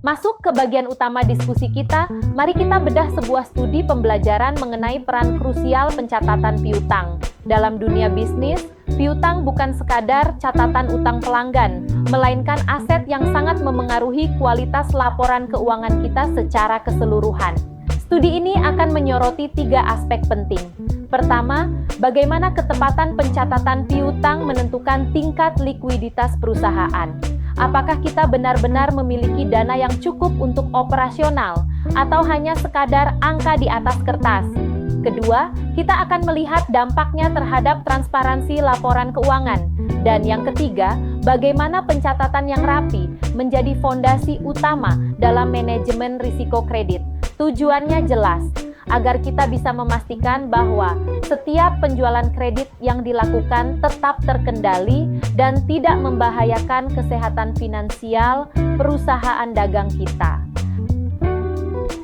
Masuk ke bagian utama diskusi kita, mari kita bedah sebuah studi pembelajaran mengenai peran krusial pencatatan piutang. Dalam dunia bisnis, piutang bukan sekadar catatan utang pelanggan, melainkan aset yang sangat memengaruhi kualitas laporan keuangan kita secara keseluruhan. Studi ini akan menyoroti 3 aspek penting. Pertama, bagaimana ketepatan pencatatan piutang menentukan tingkat likuiditas perusahaan. Apakah kita benar-benar memiliki dana yang cukup untuk operasional atau hanya sekadar angka di atas kertas? Kedua, kita akan melihat dampaknya terhadap transparansi laporan keuangan. Dan yang ketiga, bagaimana pencatatan yang rapi menjadi fondasi utama dalam manajemen risiko kredit. Tujuannya jelas, agar kita bisa memastikan bahwa setiap penjualan kredit yang dilakukan tetap terkendali dan tidak membahayakan kesehatan finansial perusahaan dagang kita.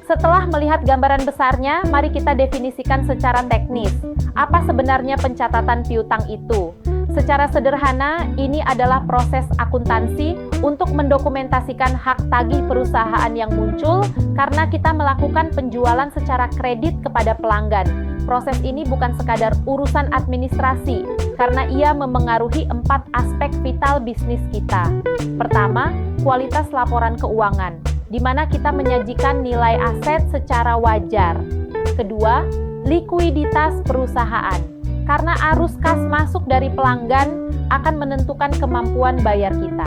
Setelah melihat gambaran besarnya, mari kita definisikan secara teknis. Apa sebenarnya pencatatan piutang itu? Secara sederhana, ini adalah proses akuntansi untuk mendokumentasikan hak tagih perusahaan yang muncul karena kita melakukan penjualan secara kredit kepada pelanggan. Proses ini bukan sekadar urusan administrasi, karena ia memengaruhi 4 aspek vital bisnis kita. Pertama, kualitas laporan keuangan, di mana kita menyajikan nilai aset secara wajar. Kedua, likuiditas perusahaan, karena arus kas masuk dari pelanggan akan menentukan kemampuan bayar kita.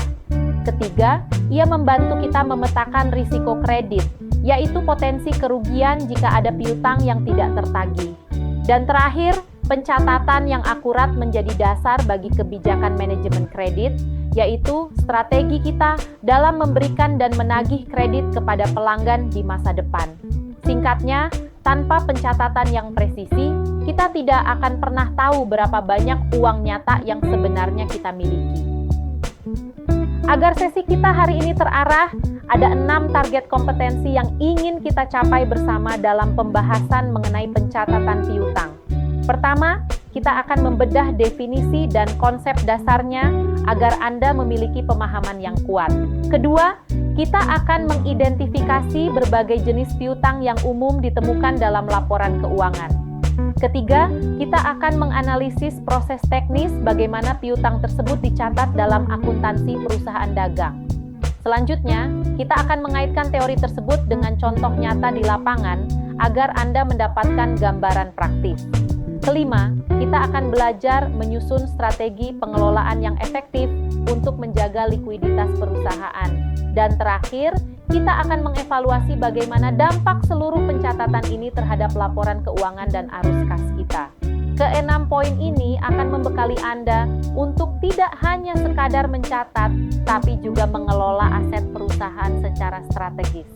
Ketiga, ia membantu kita memetakan risiko kredit, yaitu potensi kerugian jika ada piutang yang tidak tertagih. Dan terakhir, pencatatan yang akurat menjadi dasar bagi kebijakan manajemen kredit, yaitu strategi kita dalam memberikan dan menagih kredit kepada pelanggan di masa depan. Singkatnya, tanpa pencatatan yang presisi, kita tidak akan pernah tahu berapa banyak uang nyata yang sebenarnya kita miliki. Agar sesi kita hari ini terarah, ada 6 target kompetensi yang ingin kita capai bersama dalam pembahasan mengenai pencatatan piutang. Pertama, kita akan membedah definisi dan konsep dasarnya agar Anda memiliki pemahaman yang kuat. Kedua, kita akan mengidentifikasi berbagai jenis piutang yang umum ditemukan dalam laporan keuangan. Ketiga, kita akan menganalisis proses teknis bagaimana piutang tersebut dicatat dalam akuntansi perusahaan dagang. Selanjutnya, kita akan mengaitkan teori tersebut dengan contoh nyata di lapangan agar Anda mendapatkan gambaran praktis. Kelima, kita akan belajar menyusun strategi pengelolaan yang efektif untuk menjaga likuiditas perusahaan. Dan terakhir, kita akan mengevaluasi bagaimana dampak seluruh pencatatan ini terhadap laporan keuangan dan arus kas kita. Ke-6 poin ini akan membekali Anda untuk tidak hanya sekadar mencatat, tapi juga mengelola aset perusahaan secara strategis.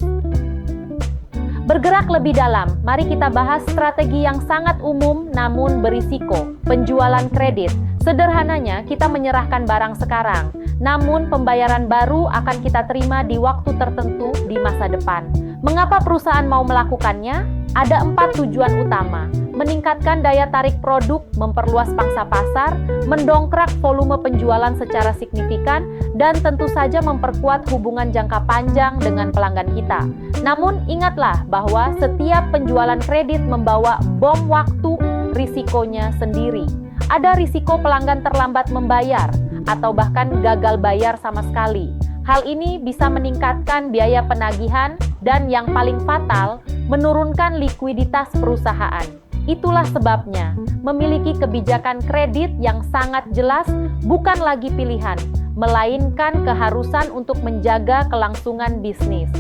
Bergerak lebih dalam, mari kita bahas strategi yang sangat umum namun berisiko, penjualan kredit. Sederhananya, kita menyerahkan barang sekarang, namun pembayaran baru akan kita terima di waktu tertentu di masa depan. Mengapa perusahaan mau melakukannya? Ada 4 tujuan utama: meningkatkan daya tarik produk, memperluas pangsa pasar, mendongkrak volume penjualan secara signifikan, dan tentu saja memperkuat hubungan jangka panjang dengan pelanggan kita. Namun ingatlah bahwa setiap penjualan kredit membawa bom waktu risikonya sendiri. Ada risiko pelanggan terlambat membayar atau bahkan gagal bayar sama sekali. Hal ini bisa meningkatkan biaya penagihan dan yang paling fatal, menurunkan likuiditas perusahaan. Itulah sebabnya, memiliki kebijakan kredit yang sangat jelas bukan lagi pilihan, melainkan keharusan untuk menjaga kelangsungan bisnis.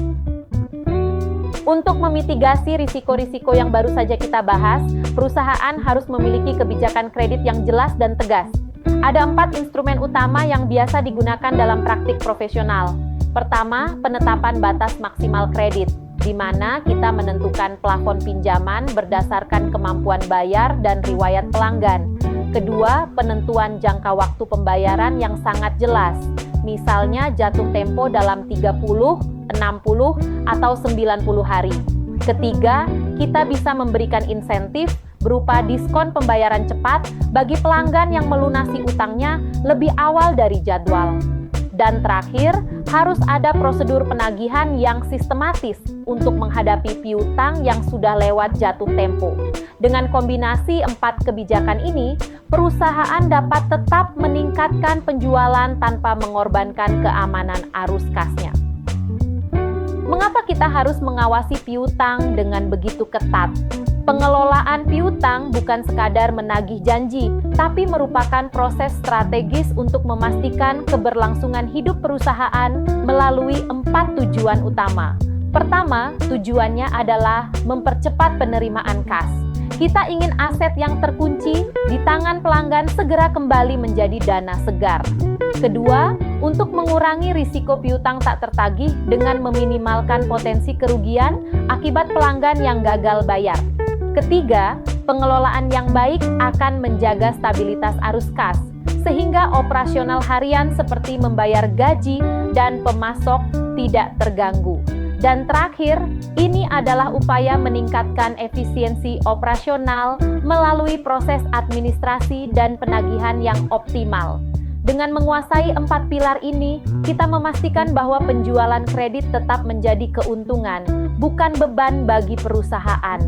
Untuk memitigasi risiko-risiko yang baru saja kita bahas, perusahaan harus memiliki kebijakan kredit yang jelas dan tegas. Ada 4 instrumen utama yang biasa digunakan dalam praktik profesional. Pertama, penetapan batas maksimal kredit, di mana kita menentukan plafon pinjaman berdasarkan kemampuan bayar dan riwayat pelanggan. Kedua, penentuan jangka waktu pembayaran yang sangat jelas, misalnya jatuh tempo dalam 30, 60, atau 90 hari. Ketiga, kita bisa memberikan insentif berupa diskon pembayaran cepat bagi pelanggan yang melunasi utangnya lebih awal dari jadwal. Dan terakhir, Harus ada prosedur penagihan yang sistematis untuk menghadapi piutang yang sudah lewat jatuh tempo. Dengan kombinasi 4 kebijakan ini, perusahaan dapat tetap meningkatkan penjualan tanpa mengorbankan keamanan arus kasnya. Mengapa kita harus mengawasi piutang dengan begitu ketat? Pengelolaan piutang bukan sekadar menagih janji, tapi merupakan proses strategis untuk memastikan keberlangsungan hidup perusahaan melalui 4 tujuan utama. Pertama, tujuannya adalah mempercepat penerimaan kas. Kita ingin aset yang terkunci di tangan pelanggan segera kembali menjadi dana segar. Kedua, untuk mengurangi risiko piutang tak tertagih dengan meminimalkan potensi kerugian akibat pelanggan yang gagal bayar. Ketiga, pengelolaan yang baik akan menjaga stabilitas arus kas, sehingga operasional harian seperti membayar gaji dan pemasok tidak terganggu. Dan terakhir, ini adalah upaya meningkatkan efisiensi operasional melalui proses administrasi dan penagihan yang optimal. Dengan menguasai 4 pilar ini, kita memastikan bahwa penjualan kredit tetap menjadi keuntungan, bukan beban bagi perusahaan.